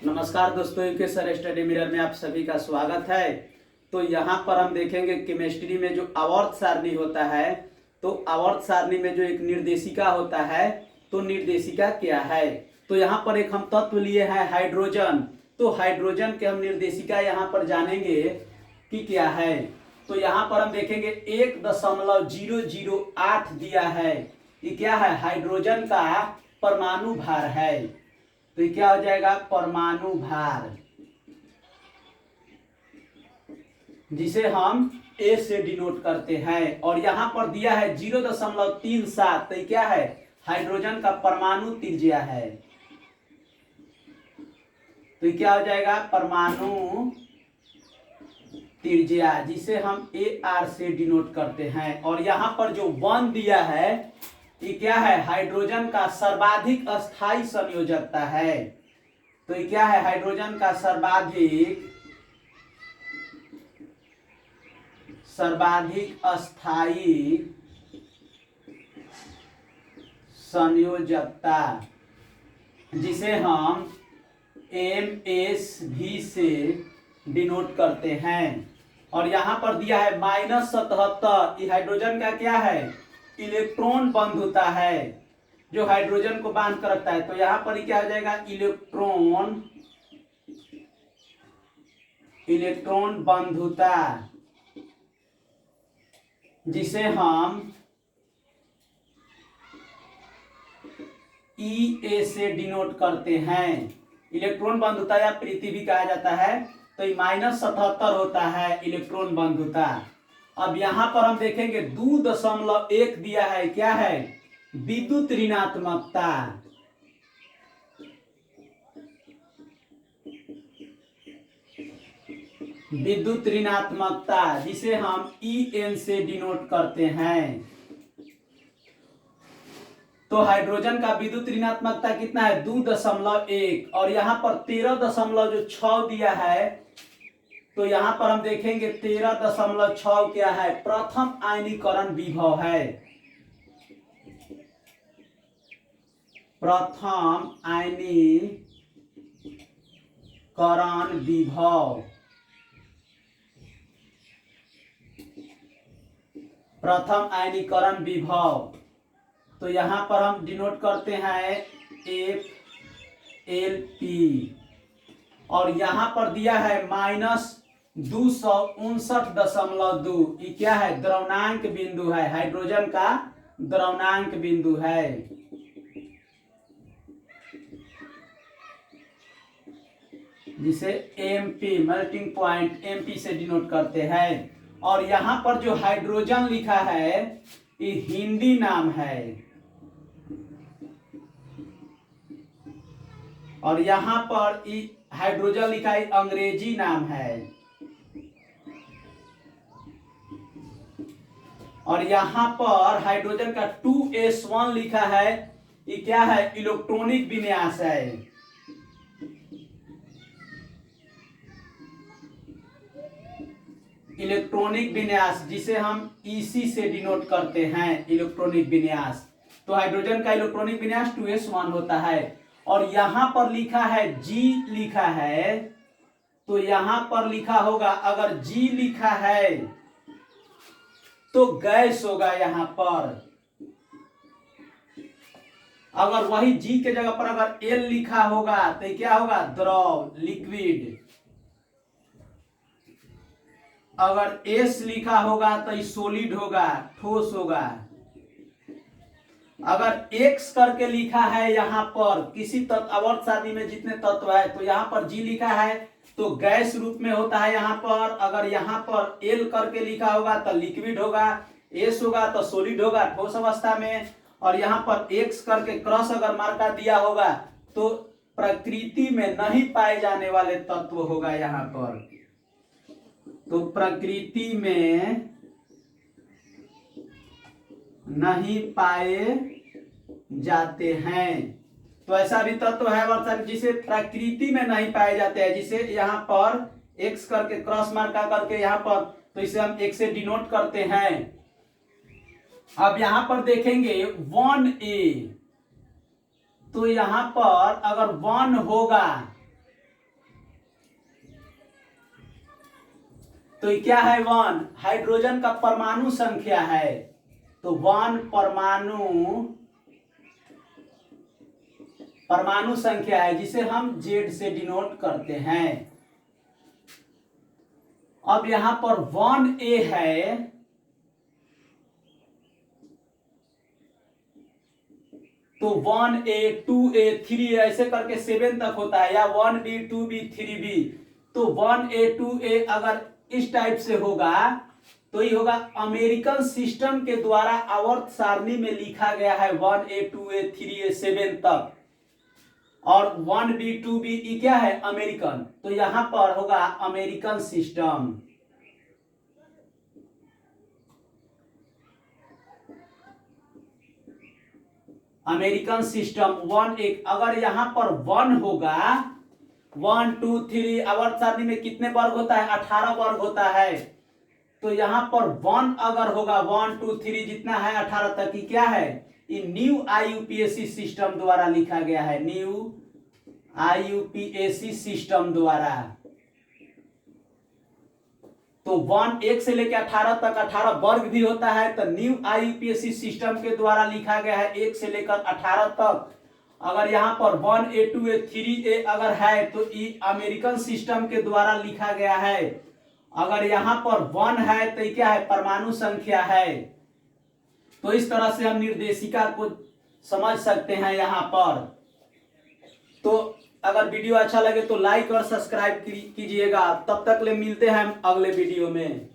नमस्कार दोस्तों, UK sir study mirror में आप सभी का स्वागत है। तो यहाँ पर हम देखेंगे केमिस्ट्री में जो आवर्त सारणी होता है, तो आवर्त सारणी में जो एक निर्देशिका होता है, तो निर्देशिका क्या है। तो यहाँ पर एक हम तत्व लिए हैं हाइड्रोजन। तो हाइड्रोजन के हम निर्देशिका यहाँ पर जानेंगे कि क्या है। तो यहाँ पर हम देखेंगे 1.008 दिया है। ये क्या है? हाइड्रोजन का परमाणु भार है। तो ये क्या हो जाएगा? परमाणु भार, जिसे हम ए से डिनोट करते हैं। और यहां पर दिया है 0.37। तो ये क्या है? हाइड्रोजन का परमाणु त्रिज्या है। तो ये क्या हो जाएगा? परमाणु त्रिज्या, जिसे हम ए आर से डिनोट करते हैं। और यहां पर जो 1 दिया है, ये क्या है? हाइड्रोजन का सर्वाधिक अस्थायी संयोजकता है। तो ये क्या है? हाइड्रोजन का सर्वाधिक अस्थायी संयोजकता, जिसे हम MsV से डिनोट करते हैं। और यहां पर दिया है -77। ये हाइड्रोजन का क्या है? इलेक्ट्रॉन बंधुता है, जो हाइड्रोजन को बांध कर रखता है। तो यहां पर क्या हो जाएगा? इलेक्ट्रॉन बंधुता, जिसे हम E से डिनोट करते हैं। इलेक्ट्रॉन बंधुता या पृथ्वी कहा जाता है। तो ये -77 होता है इलेक्ट्रॉन बंधुता। अब यहां पर हम देखेंगे 2.1 दिया है। क्या है? विद्युत ऋणात्मकता। विद्युत ऋणात्मकता, जिसे हम En से डिनोट करते हैं। तो हाइड्रोजन का विद्युत ऋणात्मकता कितना है? 2.1। और यहां पर 13.6 दिया है। तो यहां पर हम देखेंगे 13.6 क्या है? प्रथम आयनीकरण विभव है। प्रथम आयनीकरण विभव, प्रथम आयनीकरण विभव। तो यहां पर हम डिनोट करते हैं FLP। और यहां पर दिया है -259.2। ये क्या है? द्रव्यनांक बिंदु है। हाइड्रोजन का द्रव्यनांक बिंदु है। जिसे MP मेल्टिंग पॉइंट MP से डिनोट करते हैं। और यहां पर जो हाइड्रोजन लिखा है, ये हिंदी नाम है। और यहां पर हाइड्रोजन लिखा है, अंग्रेजी नाम है। और यहां पर हाइड्रोजन का 2s1 लिखा है। ये क्या है? इलेक्ट्रॉनिक विन्यास है। इलेक्ट्रॉनिक विन्यास, जिसे हम EC से डिनोट करते हैं, इलेक्ट्रॉनिक विन्यास। तो हाइड्रोजन का इलेक्ट्रॉनिक विन्यास 2s1 होता है। और यहां पर लिखा है G लिखा है। तो यहां पर लिखा होगा, अगर G लिखा है तो गैस होगा। यहां पर अगर वही G के जगह पर अगर L लिखा होगा तो क्या होगा? द्रव, लिक्विड। अगर S लिखा होगा तो ये सॉलिड होगा, ठोस होगा। अगर X करके लिखा है यहां पर किसी तत्व, आवर्त सारणी में जितने तत्व है, तो यहां पर G लिखा है तो गैस रूप में होता है यहां पर। अगर यहां पर L करके लिखा होगा तो लिक्विड होगा, S होगा तो सॉलिड होगा, ठोस अवस्था में। और यहां पर X करके क्रॉस अगर मार्का दिया होगा तो प्रकृति में नहीं पाए जाने वाले तत्व होगा यहां पर। तो प्रकृति में नहीं पाए जाते हैं। तो ऐसा भी तत्व है वर्षक जिसे प्रकृति में नहीं पाए जाते हैं, जिसे यहाँ पर X करके क्रॉस मार्का करके यहाँ पर, तो इसे हम X से डिनोट करते हैं। अब यहां पर देखेंगे 1A। तो यहां पर अगर 1 होगा तो ये क्या है 1, हाइड्रोजन का परमाणु संख्या है, तो 1 परमाणु संख्या है जिसे हम Z से डिनोट करते हैं। अब यहां पर 1A है, तो 1A 2A 3A ऐसे करके 7 तक होता है, या 1B 2B 3B। तो 1A 2A अगर इस टाइप से होगा तो ये होगा अमेरिकन सिस्टम के द्वारा आवर्त सारणी में लिखा गया है 1A 2A 3A 7 तक, और 1B 2B ये क्या है अमेरिकन, तो यहां पर होगा अमेरिकन सिस्टम। अमेरिकन सिस्टम 1 एक, अगर यहां पर 1 होगा 1 2 3 आवर्त सारणी में कितने वर्ग होता है 18 वर्ग होता है, तो यहां पर 1 अगर होगा 1 2 3 जितना है 18 तक की क्या है ये न्यू आईयूपीएसी सिस्टम द्वारा लिखा गया है, न्यू आईयूपीएसी सिस्टम द्वारा। तो 1 से लेकर 18 तक 18 वर्ग भी होता है, तो न्यू आईयूपीएसी सिस्टम के द्वारा लिखा गया है 1 से लेकर 18 तक। अगर यहाँ पर 1A 2A 3A अगर है तो ये अमेरिकन सिस्टम के द्वारा लिखा गया है। अगर यहाँ पर 1 है तो ये क्या है परमाणु संख्या है। तो इस तरह से हम निर्देशिका को समझ सकते हैं यहाँ पर। तो अगर वीडियो अच्छा लगे तो लाइक और सब्सक्राइब कीजिएगा। तब तक ले मिलते हैं हम अगले वीडियो में।